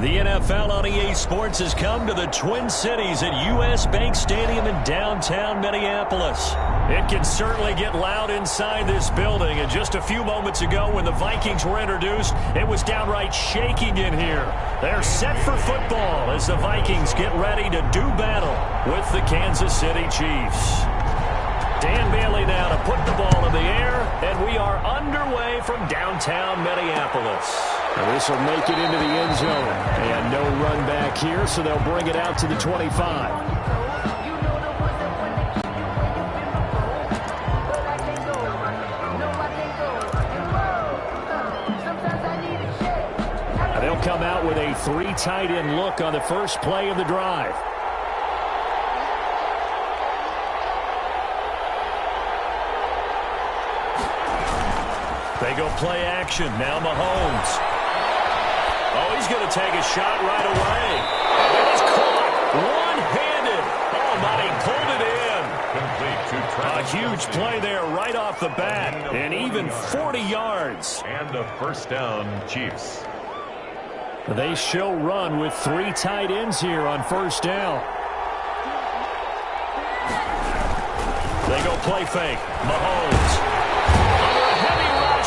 The NFL on EA Sports has come to the Twin Cities at U.S. Bank Stadium in downtown Minneapolis. It can certainly get loud inside this building, and just a few moments ago when the Vikings were introduced, it was downright shaking in here. They're set for football as the Vikings get ready to do battle with the Kansas City Chiefs. Dan Bailey now to put the ball in the air, and we are underway from downtown Minneapolis. And this will make it into the end zone. And no run back here, so they'll bring it out to the 25. They'll come out with a 3 tight end look on the first play of the drive. They go play action. Now Mahomes. Oh, he's going to take a shot right away. And it's caught one-handed. Oh, my, he pulled it in. A huge play there right off the bat. And even 40 yards. And a first down, Chiefs. They show run with 3 tight ends here on first down. They go play fake. Mahomes.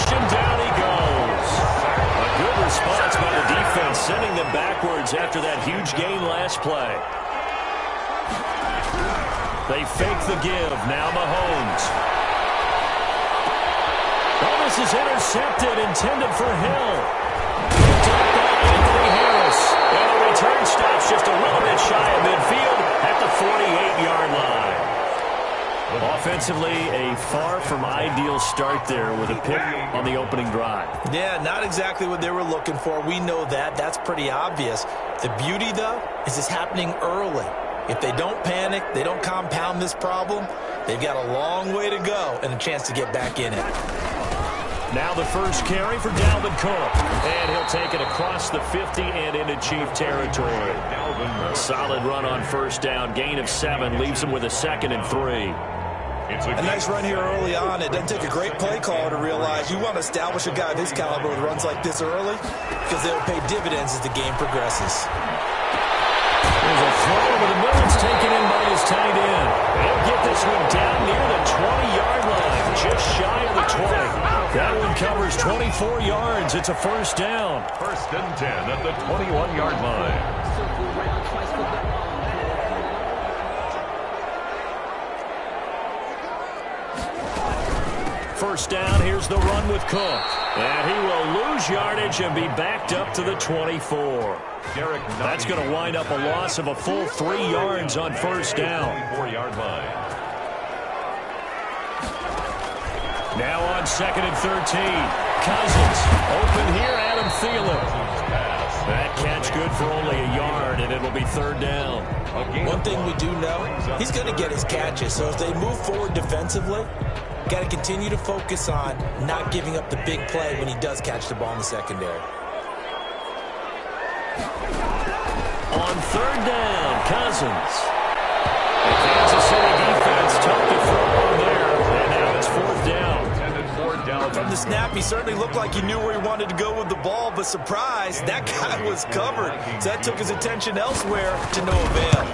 And down he goes. A good response by the defense, sending them backwards after that huge gain last play. They fake the give. Now Mahomes. Oh, this is intercepted, intended for Hill. Picked up by Anthony Harris. And the return stops just a little bit shy of midfield at the 48-yard line. Offensively, a far from ideal start there with a pick on the opening drive. Yeah, not exactly what they were looking for. We know that. That's pretty obvious. The beauty, though, is it's happening early. If they don't panic, they don't compound this problem, they've got a long way to go and a chance to get back in it. Now the first carry for Dalvin Cook. And he'll take it across the 50 and into Chief territory. Solid run on first down. Gain of 7 leaves him with a 2nd and 3. A nice run here early on. It doesn't take a great play caller to realize you want to establish a guy of his caliber with runs like this early because they'll pay dividends as the game progresses. There's a throw over the middle. It's taken in by his tight end. He'll get this one down near the 20-yard line, just shy of the 20. That one covers 24 yards. It's a first down. 1st and 10 at the 21-yard line. First down, here's the run with Cook. And he will lose yardage and be backed up to the 24. That's going to wind up a loss of a full 3 yards on first down. 24-yard line. Now on 2nd and 13. Cousins. Open here, Adam Thielen. That catch good for only a yard, and it'll be 3rd down. One thing we do know, he's going to get his catches. So as they move forward defensively, got to continue to focus on not giving up the big play when he does catch the ball in the secondary. On 3rd down, Cousins. The Kansas City defense tough to throw on there, and now it's 4th down. From the snap, he certainly looked like he knew where he wanted to go with the ball, but surprise, that guy was covered. So that took his attention elsewhere to no avail.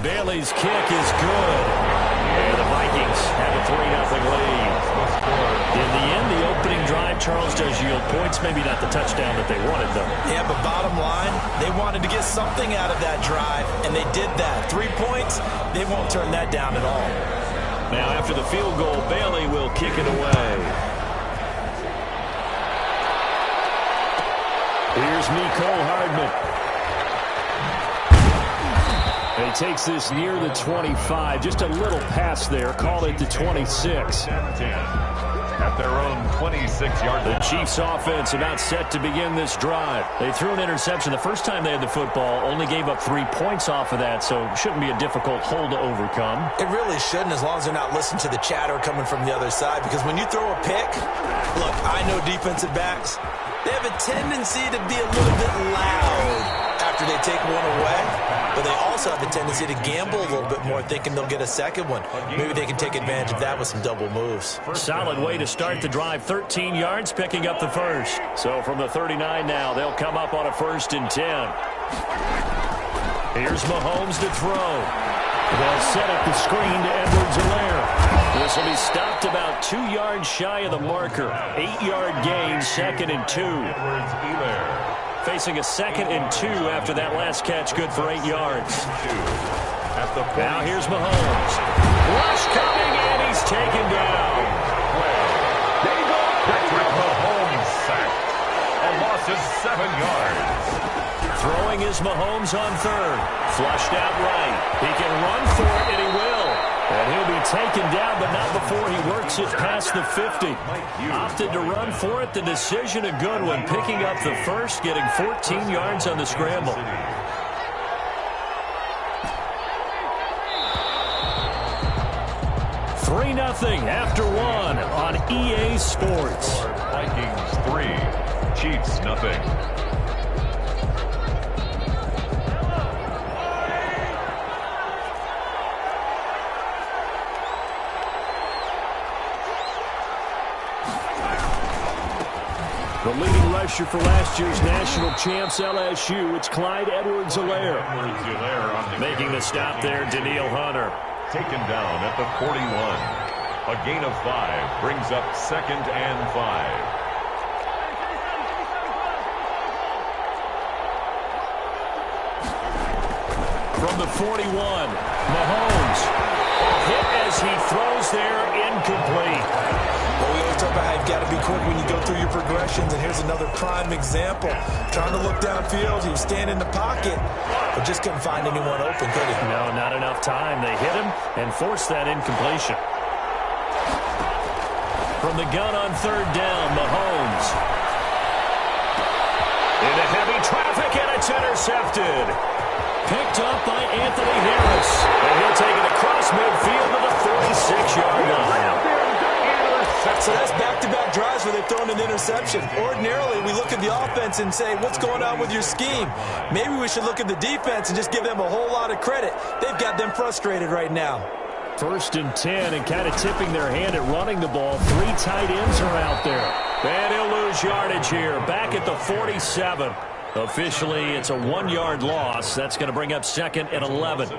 Bailey's kick is good. And the Vikings have a 3-0 lead. In the end, the opening drive, Charles, does yield points. Maybe not the touchdown that they wanted, though. Yeah, but bottom line, they wanted to get something out of that drive, and they did that. 3 points, they won't turn that down at all. Now, after the field goal, Bailey will kick it away. Here's Mecole Hardman. And he takes this near the 25. Just a little pass there. Call it the 26. At their own 26-yard line. The Chiefs offense about set to begin this drive. They threw an interception the first time they had the football, only gave up 3 points off of that, so it shouldn't be a difficult hole to overcome. It really shouldn't, as long as they're not listening to the chatter coming from the other side, because when you throw a pick, look, I know defensive backs, they have a tendency to be a little bit loud after they take one away. but they also have a tendency to gamble a little bit more, thinking they'll get a second one. Maybe they can take advantage of that with some double moves. Solid way to start the drive. 13 yards, picking up the first. So from the 39 now, they'll come up on a 1st and 10. Here's Mahomes to throw. They'll set up the screen to Edwards-Helaire. This will be stopped about 2 yards shy of the marker. 8-yard gain, 2nd and 2. Facing a 2nd and 2 after that last catch, good for 8 yards. Now here's Mahomes. Rush coming, and he's taken down. Patrick Mahomes sacked. A loss of 7 yards. Throwing is Mahomes on 3rd. Flushed out right. He can run for it, and he will. And he'll be taken down, but not before he works it past the 50. Opted to run for it. The decision a good one. Picking up the first, getting 14 yards on the scramble. Nothing after 1 on EA Sports. Vikings 3, Chiefs nothing. The leading rusher for last year's national champs, LSU, it's Clyde Edwards-Helaire. Making the stop there, Danielle Hunter. Taken down at the 41. A gain of 5 brings up 2nd and 5. From the 41, Mahomes. Hit as he throws there, incomplete. Well, we always talk about how you've got to be quick when you go through your progressions, and here's another prime example. Trying to look downfield, he was standing in the pocket, but just couldn't find anyone open, could he? No, not enough time. They hit him and forced that incompletion. From the gun on 3rd down, Mahomes. Into heavy traffic, and it's intercepted. Picked up by Anthony Harris. And he'll take it across midfield to the 46-yard line. So that's back-to-back drives where they've thrown an interception. Ordinarily, we look at the offense and say, what's going on with your scheme? Maybe we should look at the defense and just give them a whole lot of credit. They've got them frustrated right now. 1st and 10, and kind of tipping their hand at running the ball. 3 tight ends are out there. And he'll lose yardage here. Back at the 47. Officially, it's a 1-yard loss. That's going to bring up 2nd and 11.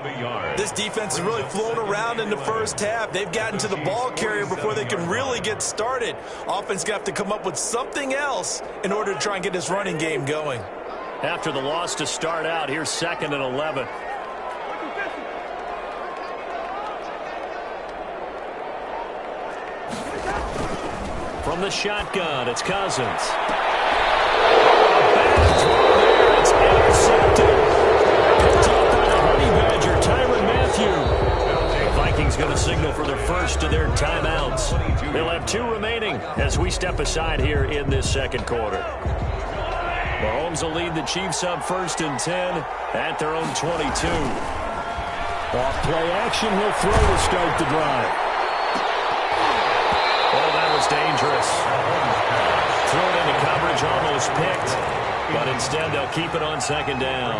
This defense has really flown around in the first half. They've gotten to the ball carrier before they can really get started. Offense got to come up with something else in order to try and get this running game going. After the loss to start out, here's 2nd and 11. From the shotgun, it's Cousins. It's intercepted. Picked up by the Honey Badger, Tyrann Mathieu. The Vikings going to signal for their first of their timeouts. They'll have 2 remaining as we step aside here in this 2nd quarter. Mahomes will lead the Chiefs up 1st and 10 at their own 22. Off play action, he'll throw to start the drive. Oh, that was dangerous. Thrown into coverage, almost picked. But instead, they'll keep it on 2nd down.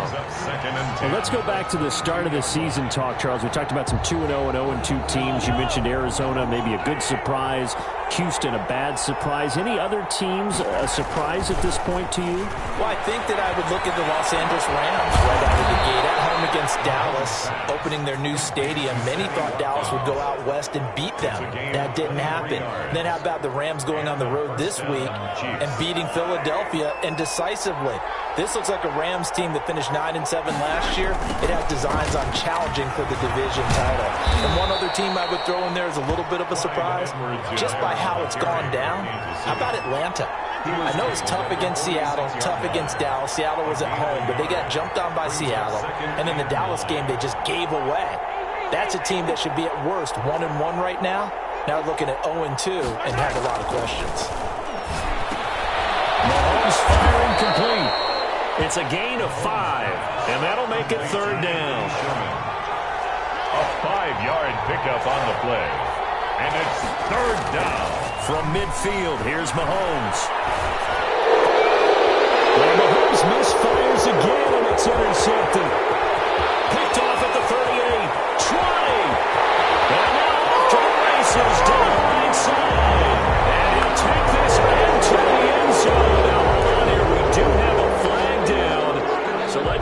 Well, let's go back to the start of the season talk, Charles. We talked about some 2-0 and 0-2 teams. You mentioned Arizona, maybe a good surprise. Houston, a bad surprise. Any other teams a surprise at this point to you? Well, I think that I would look at the Los Angeles Rams right out of the gate at home against Dallas, opening their new stadium. Many thought Dallas would go out west and beat them. That didn't happen. Then how about the Rams going on the road this week and beating Philadelphia and decisively? This looks like a Rams team that finished 9-7 last year. It has designs on challenging for the division title. And one other team I would throw in there is a little bit of a surprise, just by how it's gone down. How about Atlanta? I know it's tough against Seattle, tough against Dallas. Seattle was at home, but they got jumped on by Seattle. And in the Dallas game, they just gave away. That's a team that should be at worst 1-1 right now. Now looking at 0-2 and have a lot of questions. Mahomes firing complete. It's a gain of 5, and that'll make it 3rd down. A 5-yard pickup on the play, and it's 3rd down. From midfield, here's Mahomes. Well, Mahomes misfires again, and it's intercepted.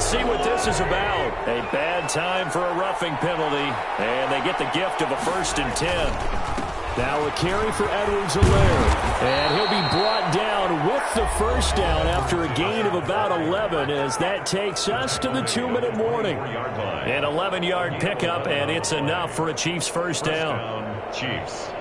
Let's see what this is about. A bad time for a roughing penalty, and they get the gift of a 1st and 10. Now a carry for Edwards-Helaire, and he'll be brought down with the first down after a gain of about 11 as that takes us to the 2-minute warning. An 11-yard pickup, and it's enough for a Chiefs first down. Chiefs.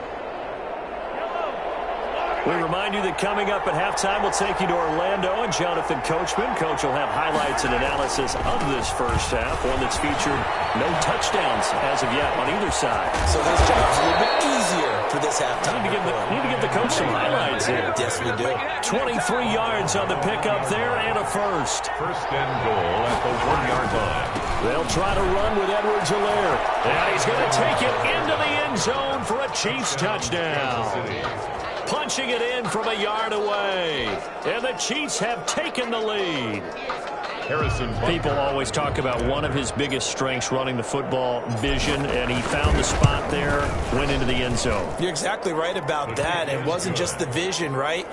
We remind you that coming up at halftime, we'll take you to Orlando and Jonathan Coachman. Coach will have highlights and analysis of this first half, one that's featured no touchdowns as of yet on either side. So this job's a little bit easier for this halftime. Need to give the coach some highlights here. Yes, we do. 23 yards on the pickup there and a first. First and goal at the 1-yard line. They'll try to run with Edwards-Helaire. And he's going to take it into the end zone for a Chiefs touchdown. Punching it in from a yard away. And the Chiefs have taken the lead. People always talk about one of his biggest strengths, running the football, vision, and he found the spot there, went into the end zone. You're exactly right about that. It wasn't just the vision, right?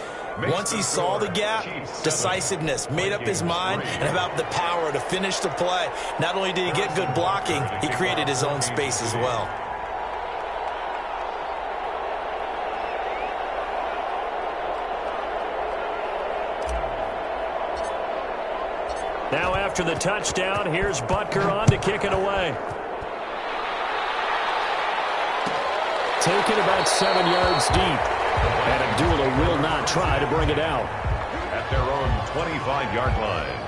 Once he saw the gap, decisiveness, made up his mind, and about the power to finish the play. Not only did he get good blocking, he created his own space as well. Now after the touchdown, here's Butker on to kick it away. Taken about 7 yards deep. And Abdullah will not try to bring it out. At their own 25-yard line.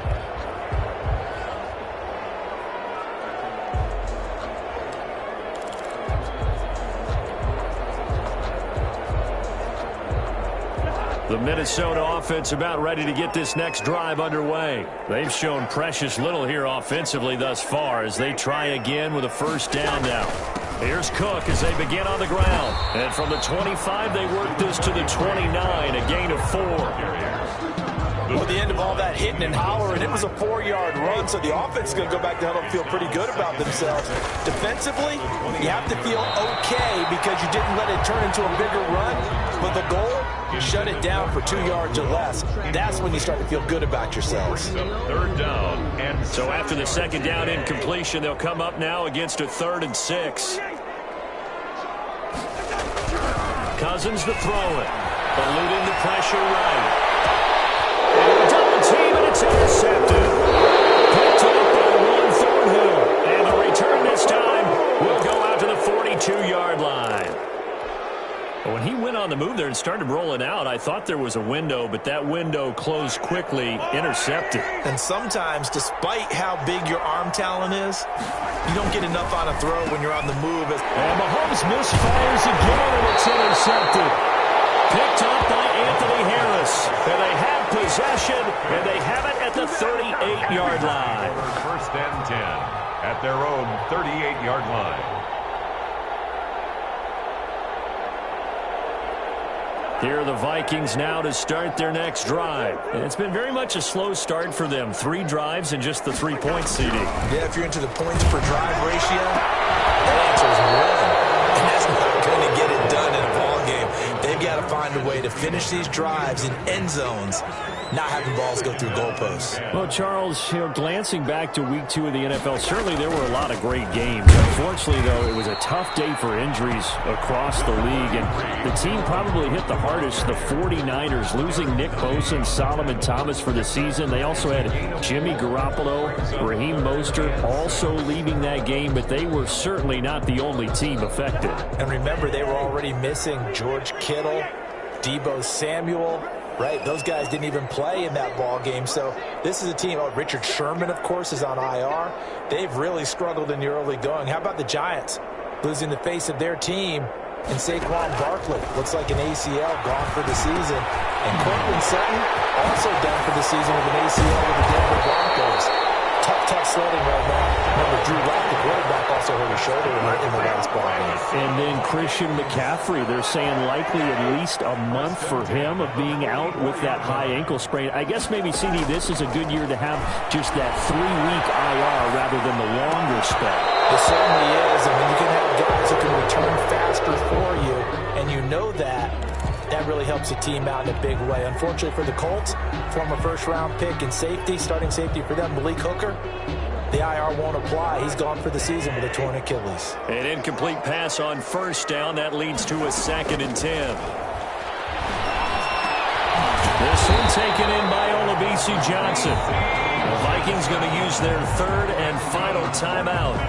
The Minnesota offense about ready to get this next drive underway. They've shown precious little here offensively thus far as they try again with a first down now. Here's Cook as they begin on the ground. And from the 25, they work this to the 29, a gain of 4. Well, the end of all that hitting and hollering, it was a 4-yard run, so the offense is going to go back to huddle and feel pretty good about themselves. Defensively, you have to feel okay because you didn't let it turn into a bigger run, but the goal, shut it down for 2 yards or less. That's when you start to feel good about yourselves. Third down. And so after the second down incompletion, they'll come up now against a 3rd and 6. Cousins to throw it. Eluding the pressure right. Double team, and it's intercepted. Picked up by Juan Thornhill. And the return this time will go out to the 42-yard line. When he went on the move there and started rolling out, I thought there was a window, but that window closed quickly, intercepted. And sometimes, despite how big your arm talent is, you don't get enough on a throw when you're on the move. And Mahomes misfires again, and it's intercepted. Picked up by Anthony Harris. And they have possession, and they have it at the 38-yard line. First and 10 at their own 38-yard line. Here are the Vikings now to start their next drive. And it's been very much a slow start for them. 3 drives and just the 3-point seeding. Yeah, if you're into the points per drive ratio, that answer is 1. And that's not going to get it done in a ball game. They've got to find a way to finish these drives in end zones, not having balls go through goalposts. Well, Charles, glancing back to week 2 of the NFL, certainly there were a lot of great games. Unfortunately, though, it was a tough day for injuries across the league, and the team probably hit the hardest, the 49ers, losing Nick Bosa and Solomon Thomas for the season. They also had Jimmy Garoppolo, Raheem Mostert also leaving that game, but they were certainly not the only team affected. And remember, they were already missing George Kittle, Deebo Samuel. Right, those guys didn't even play in that ball game. So this is a team. Oh, Richard Sherman, of course, is on IR. They've really struggled in the early going. How about the Giants losing the face of their team and Saquon Barkley? Looks like an ACL gone for the season. And Cortland Sutton also done for the season with an ACL with the Denver Broncos. Tough sledding right now. Remember, Drew Lock, the quarterback, also hurt his shoulder in the last ball game. And then Christian McCaffrey, they're saying likely at least a month for him of being out with that high ankle sprain. I guess maybe, CD, this is a good year to have just that 3-week IR rather than the longer spell. It certainly is. I mean, you can have guys who can return faster for you, and you know that. that really helps the team out in a big way. Unfortunately for the Colts, former first-round pick and safety, starting safety for them, Malik Hooker, the IR won't apply. He's gone for the season with a torn Achilles. An incomplete pass on first down. That leads to a 2nd and 10. This one taken in by Olabisi Johnson. The Vikings going to use their 3rd and final timeout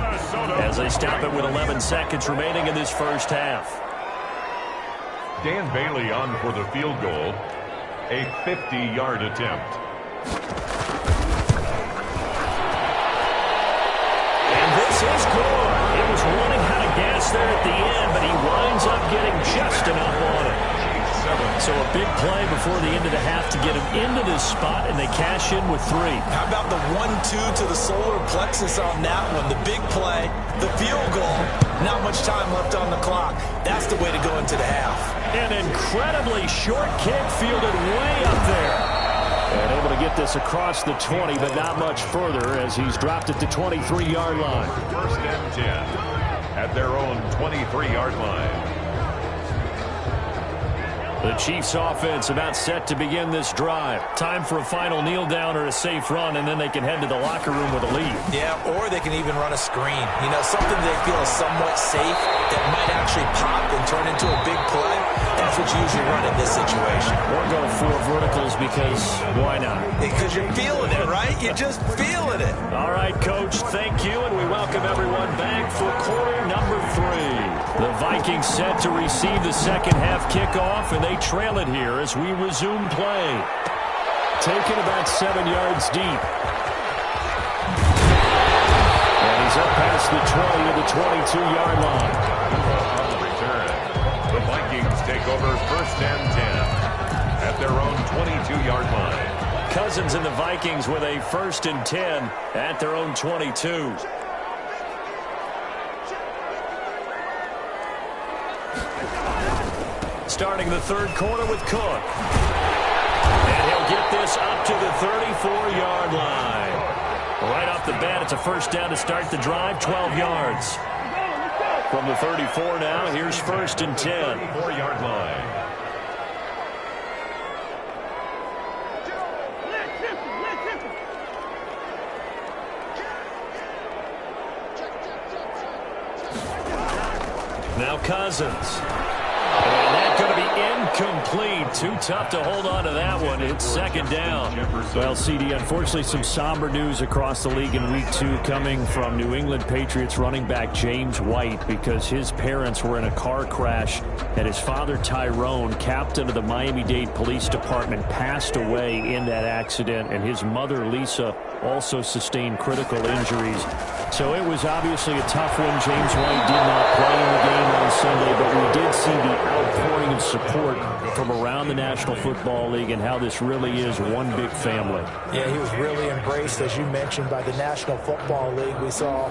as they stop it with 11 seconds remaining in this first half. Dan Bailey on for the field goal. A 50-yard attempt. And this is good. It was running out of gas there at the end, but he winds up getting just enough on it. So a big play before the end of the half to get him into this spot, and they cash in with 3. How about the 1-2 to the solar plexus on that one? The big play, the field goal, not much time left on the clock. That's the way to go into the half. An incredibly short kick fielded way up there. And able to get this across the 20, but not much further as he's dropped at the 23-yard line. 1st and 10 at their own 23-yard line. The Chiefs offense about set to begin this drive. Time for a final kneel down or a safe run, and then they can head to the locker room with a lead. Yeah, or they can even run a screen. You know, something they feel is somewhat safe that might actually pop and turn into a big play. That's what you usually run in this situation. Or go 4 verticals because why not? Because you're feeling it, right? You're just feeling it. All right, Coach, thank you, and we welcome everyone back for quarter number 3. The Vikings set to receive the second half kickoff, and they trail it here as we resume play. Taken about 7 yards deep. And he's up past the 20 to the 22-yard line. On the return, the Vikings take over 1st and 10 at their own 22-yard line. Cousins and the Vikings with a 1st and 10 at their own 22. Starting the 3rd quarter with Cook. And he'll get this up to the 34-yard line. Right off the bat, it's a 1st down to start the drive, 12 yards. From the 34 now, here's 1st and 10. 34-yard line. Now Cousins. And that's going to be incomplete. Too tough to hold on to that one. It's 2nd down. Well, CD, unfortunately some somber news across the league in week 2 coming from New England Patriots running back James White because his parents were in a car crash and his father Tyrone, captain of the Miami-Dade Police Department, passed away in that accident, and his mother Lisa also sustained critical injuries. So it was obviously a tough one. James White did not play in the game on Sunday, but we did see the outpouring of support from around the National Football League and how this really is one big family. Yeah, he was really embraced, as you mentioned, by the National Football League. We saw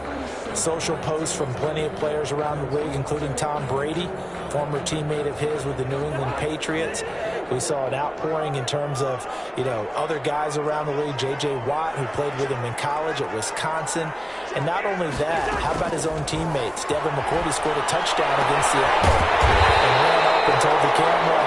social posts from plenty of players around the league, including Tom Brady, former teammate of his with the New England Patriots. We saw an outpouring in terms of, other guys around the league. J.J. Watt, who played with him in college at Wisconsin. And not only that, how about his own teammates? Devin McCourty scored a touchdown against Seattle and ran up and told the camera,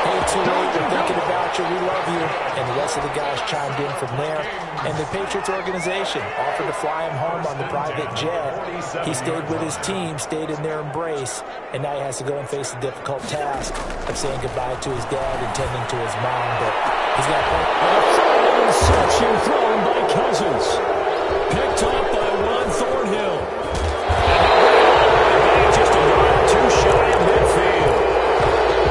"Hey, too late, we're thinking about you, we love you." And the rest of the guys chimed in from there. And the Patriots organization offered to fly him home on the private jet. He stayed with his team, stayed in their embrace, and now he has to go and face the difficult task of saying goodbye to his dad and tending to his mom. But he's got an interception thrown by Cousins. Picked up by Juan Thornhill. Just a yard or 2 shy of midfield.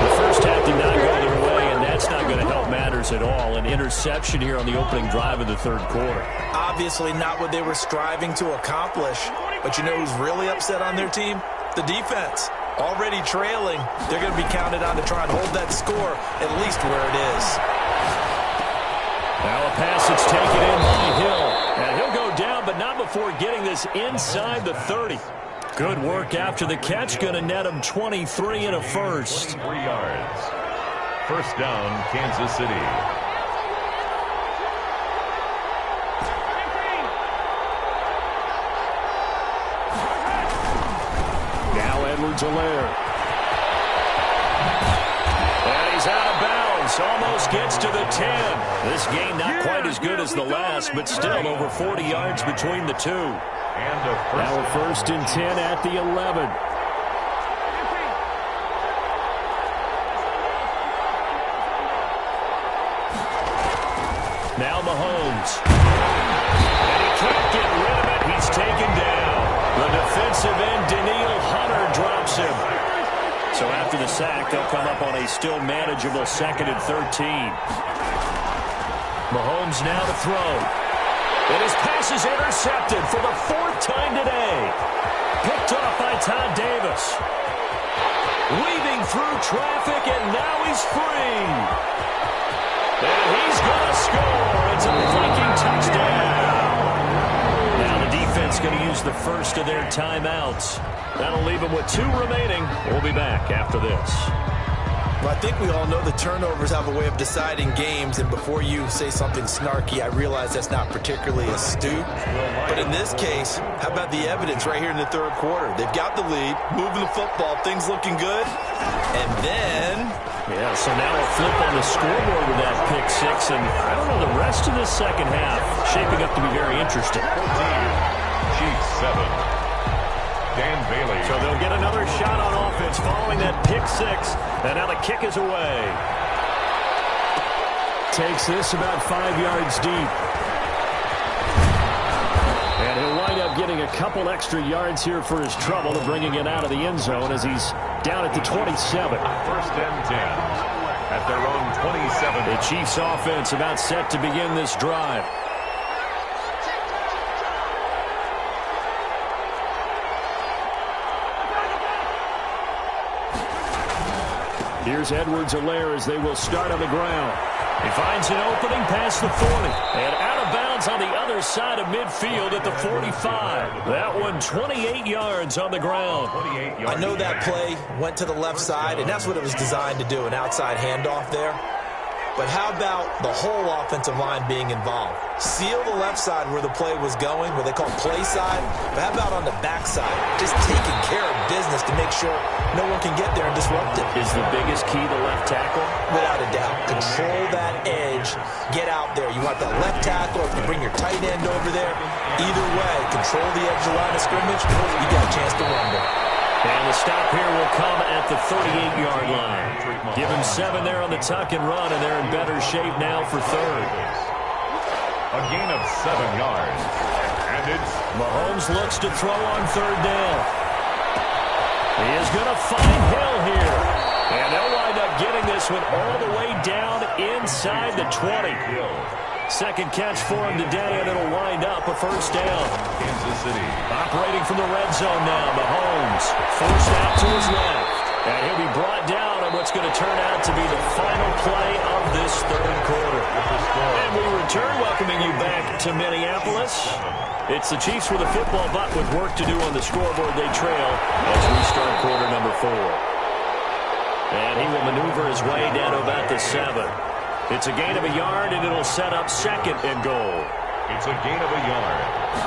The first half did not go their way, and that's not going to help matters at all. An interception here on the opening drive of the 3rd quarter. Obviously not what they were striving to accomplish. But you know who's really upset on their team? The defense. Already trailing, they're going to be counted on to try and hold that score at least where it is. Now a pass that's taken in by Hill. And he'll go down, but not before getting this inside the 30. Good work after the catch. Going to net him 23 and a first. 3 yards. 1st down, Kansas City. Now Edwards-Helaire. And He's out of bounds. Almost gets to the 10. This game not quite as good as the last, but still over 40 yards between the two. Now we're 1st and 10 at the 11. Now Mahomes. And he can't get rid of it. He's taken down. The defensive end, Danielle Hunter, drops him. So after the sack, they'll come up on a still manageable 2nd and 13. Mahomes now to throw. And his pass is intercepted for the 4th time today. Picked off by Todd Davis. Weaving through traffic, and now he's free. And he's going to score. It's a Viking touchdown. Now the defense going to use the first of their timeouts. That'll leave them with 2 remaining. We'll be back after this. Well, I think we all know the turnovers have a way of deciding games, and before you say something snarky, I realize that's not particularly astute. But in this case, how about the evidence right here in the 3rd quarter? They've got the lead, moving the football, things looking good, and then... Yeah, so now a flip on the scoreboard with that pick 6, and I don't know, the rest of the second half shaping up to be very interesting. 14, Chiefs 7. Dan Bailey. So they'll get another shot on offense following that pick 6, and now the kick is away. Takes this about 5 yards deep. And he'll wind up getting a couple extra yards here for his trouble of bringing it out of the end zone as he's down at the 27. 1st and 10 at their own 27. The Chiefs offense about set to begin this drive. Here's Edwards-Helaire as they will start on the ground. He finds an opening past the 40. And out of bounds on the other side of midfield at the 45. That one 28 yards on the ground. I know that play went to the left side, and that's what it was designed to do, an outside handoff there. But how about the whole offensive line being involved? Seal the left side where the play was going, what they call play side. But how about on the back side? Just taking care of business to make sure no one can get there and disrupt it. Is the biggest key the left tackle? Without a doubt. Control that edge. Get out there. You want that left tackle, or if you bring your tight end over there. Either way, control the edge of the line of scrimmage. You got a chance to rumble. And the stop here will come at the 38-yard line. Give him 7 there on the tuck and run, and they're in better shape now for 3rd. A gain of 7 yards. And it's Mahomes looks to throw on 3rd down. He is going to find Hill here. And they'll wind up getting this one all the way down inside the 20. Second catch for him today, and it'll wind up a 1st down. Kansas City. Operating from the red zone now. Mahomes forced out to his left. And he'll be brought down on what's going to turn out to be the final play of this 3rd quarter. And we return, welcoming you back to Minneapolis. It's the Chiefs with a football, but with work to do on the scoreboard, they trail as we start quarter number 4. And he will maneuver his way down to about the 7. It's a gain of a yard, and it'll set up 2nd and goal. It's a gain of a yard.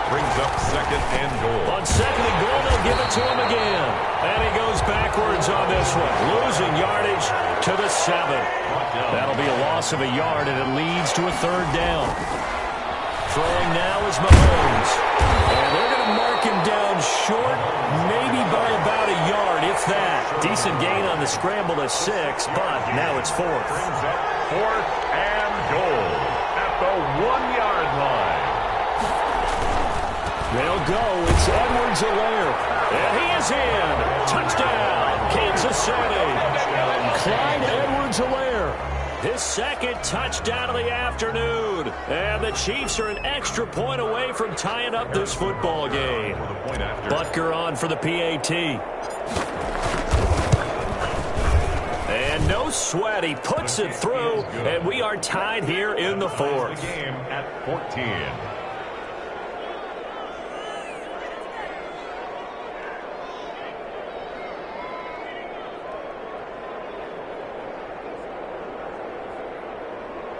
Brings up 2nd and goal. On 2nd and goal, they'll give it to him again. And he goes backwards on this one, losing yardage to the 7. That'll be a loss of a yard, and it leads to a 3rd down. Throwing now is Mahomes. And they're going to mark him down short, maybe by about a yard, if that. Decent gain on the scramble to 6, but now it's 4th. 4th and goal at the 1-yard line. They'll go. It's Edwards-Helaire. And he is in. Touchdown, Kansas City. Clyde Edwards-Helaire. His 2nd touchdown of the afternoon. And the Chiefs are an extra point away from tying up this football game. Butker on for the PAT. And no sweat. He puts it through, and we are tied here in the 4th. The game at 14.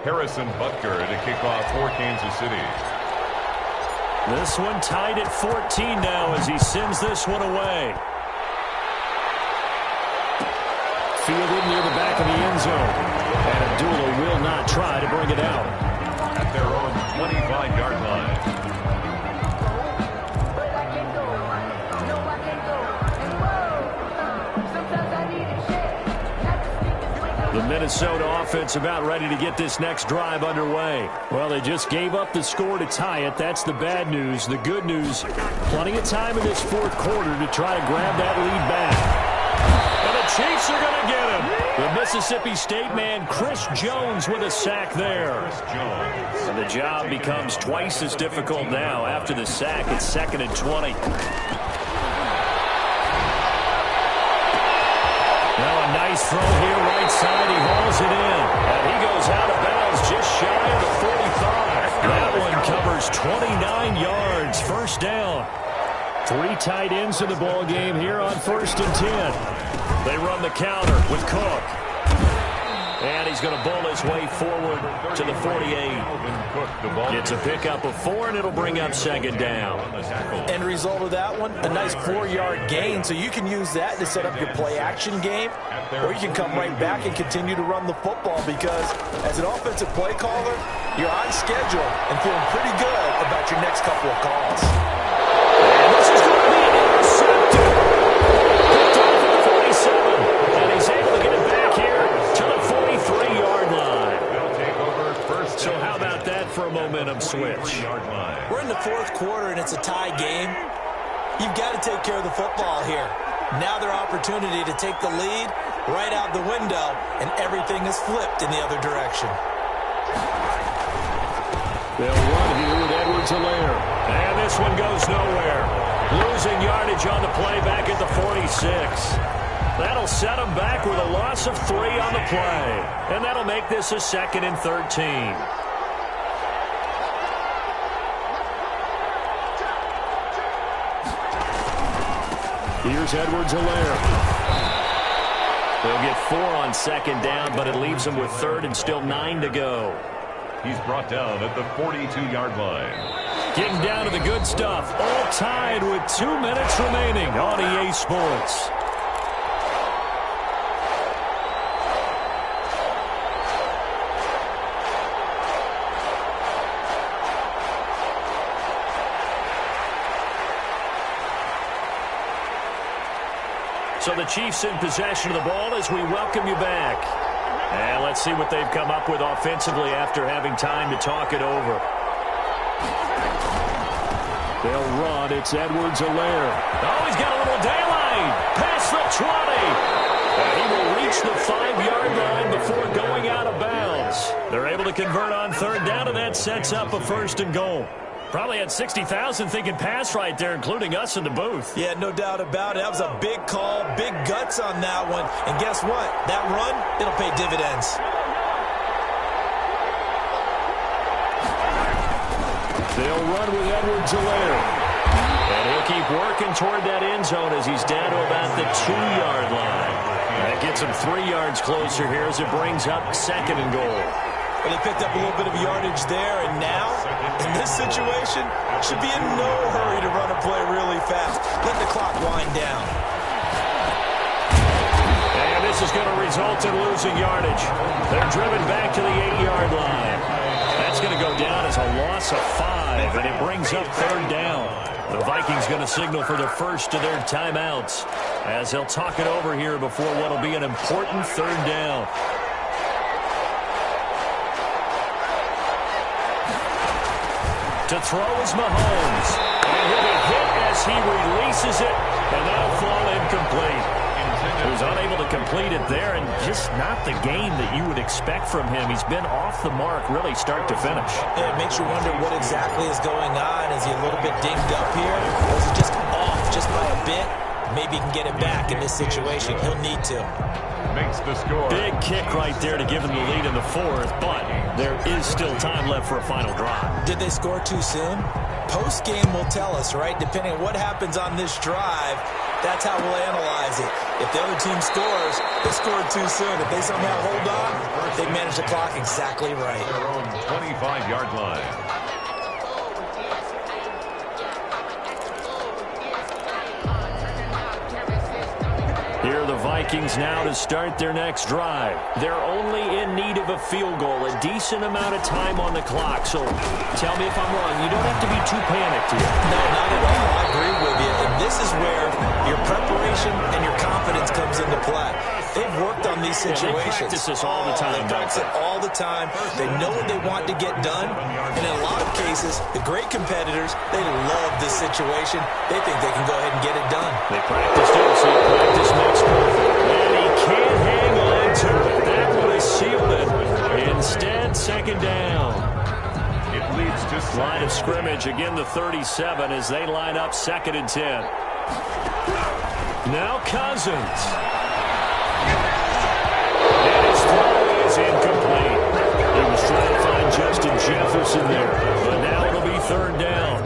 Harrison Butker to kick off for Kansas City. This one tied at 14 now as he sends this one away. fielded near the back of the end zone. And Abdullah will not try to bring it out. At their own 25-yard line. The Minnesota offense about ready to get this next drive underway. Well, they just gave up the score to tie it. That's the bad news. The good news, plenty of time in this fourth quarter to try to grab that lead back. And the Chiefs are going to get him. The Mississippi State man, Chris Jones, with a sack there. And the job becomes twice as difficult now. After the sack, it's 2nd and 20. Now a nice throw here, right side. He hauls it in. And he goes out of bounds just shy of the 45. That one covers 29 yards. First down. 3 tight ends in the ball game here on 1st and 10. They run the counter with Cook. And he's going to bowl his way forward to the 48. Gets a pickup of 4, and it'll bring up 2nd down. End result of that one, a nice 4-yard gain. So you can use that to set up your play-action game, or you can come right back and continue to run the football because as an offensive play caller, you're on schedule and feeling pretty good about your next couple of calls. And this is going to be intercepted. Picked off at the 47, and he's able to get it back here to the 43-yard line. So how about that for a momentum switch? We're in the fourth quarter, and it's a tie game. You've got to take care of the football here. Now their opportunity to take the lead right out the window, and everything is flipped in the other direction. They'll run here with Edwards-Helaire. And this one goes nowhere. Losing yardage on the play back at the 46. That'll set them back with a loss of 3 on the play. And that'll make this a 2nd and 13. Here's Edwards-Helaire. They'll get 4 on 2nd down, but it leaves them with 3rd and still 9 to go. He's brought down at the 42-yard line. Getting down to the good stuff. All tied with 2 minutes remaining on EA Sports. So the Chiefs in possession of the ball as we welcome you back. And let's see what they've come up with offensively after having time to talk it over. They'll run. It's Edwards-Helaire. Oh, he's got a little daylight. Past the 20. And he will reach the 5-yard line before going out of bounds. They're able to convert on 3rd down, and that sets up a 1st and goal. Probably had 60,000 thinking pass right there, including us in the booth. Yeah, no doubt about it. That was a big call, big guts on that one. And guess what? That run, it'll pay dividends. They'll run with Edwards-Helaire. And he'll keep working toward that end zone as he's down to about the 2-yard line. That gets him 3 yards closer here as it brings up 2nd and goal. Well, they picked up a little bit of yardage there, and now, in this situation, should be in no hurry to run a play really fast. Let the clock wind down. And this is going to result in losing yardage. They're driven back to the 8-yard line. That's going to go down as a loss of 5, and it brings up 3rd down. The Vikings going to signal for the first of their timeouts as they'll talk it over here before what will be an important 3rd down. To throw is Mahomes. And he'll be hit as he releases it, and that'll fall incomplete. He was unable to complete it there, and just not the game that you would expect from him. He's been off the mark, really, start to finish. Yeah, it makes you wonder what exactly is going on. Is he a little bit dinged up here? Or is he just off just by a bit? Maybe he can get it back in this situation. He'll need to. Makes the score. Big kick right there to give him the lead in the 4th, but there is still time left for a final drive. Did they score too soon? Post-game will tell us, right? Depending on what happens on this drive, that's how we'll analyze it. If the other team scores, they scored too soon. If they somehow hold on, they manage the clock exactly right. Their own 25-yard line. Here are the the Vikings now to start their next drive. They're only in need of a field goal, a decent amount of time on the clock. So tell me if I'm wrong. You don't have to be too panicked here. No, not at all. I agree with you. And this is where your preparation and your confidence comes into play. They've worked on these situations. They practice this all the time. They practice it all the time. They know what they want to get done. And in a lot of cases, the great competitors, they love this situation. They think they can go ahead and get it done. They practiced it, so practice makes perfect. And he can't hang on to it. That would have sealed it. Instead, second down. It leads to Line of scrimmage, again the 37 as they line up 2nd and 10. Now Cousins. And his throw is incomplete. He was trying to find Justin Jefferson there, but now it'll be 3rd down.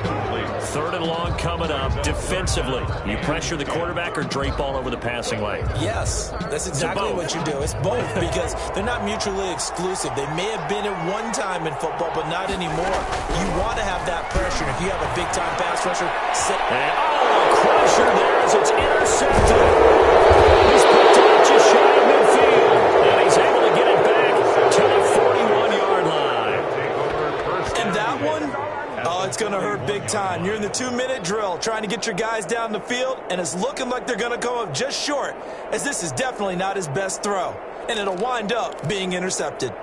3rd and long coming up. Defensively, you pressure the quarterback or drape all over the passing lane? Yes, that's exactly what you do. It's both because they're not mutually exclusive. They may have been at one time in football, but not anymore. You want to have that pressure. If you have a big-time pass rusher, and, a crusher there as it's intercepted. He's picked up just shy of midfield, and he's able to get it back to the 41-yard line. And that one, oh, it's going to hurt big time. You're in the 2-minute drill trying to get your guys down the field, and it's looking like they're going to come up just short, as this is definitely not his best throw, and it'll wind up being intercepted.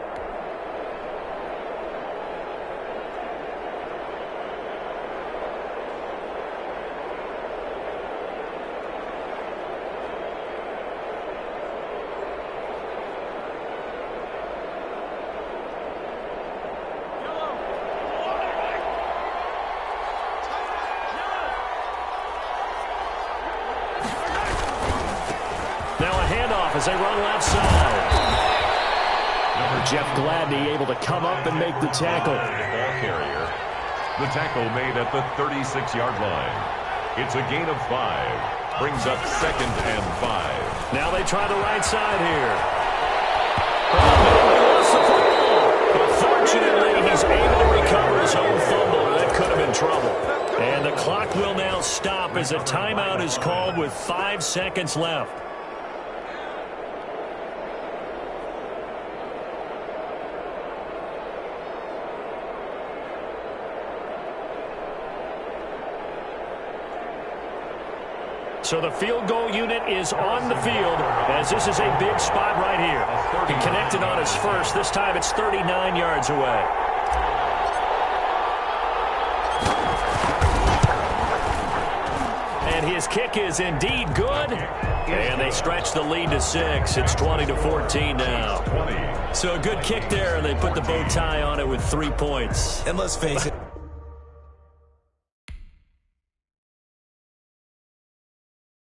As they run left side. Jeff Gladney able to come up and make the tackle. Ball carrier. The tackle made at the 36-yard line. It's a gain of 5. Brings up 2nd and 5. Now they try the right side here. He lost the football. But fortunately, he's able to recover his own fumble. That could have been trouble. And the clock will now stop as a timeout is called with 5 seconds left. So the field goal unit is on the field as this is a big spot right here. He connected on his first. This time it's 39 yards away. And his kick is indeed good. And they stretch the lead to 6. It's 20-14 now. So a good kick there, and they put the bow tie on it with 3 points. And let's face it,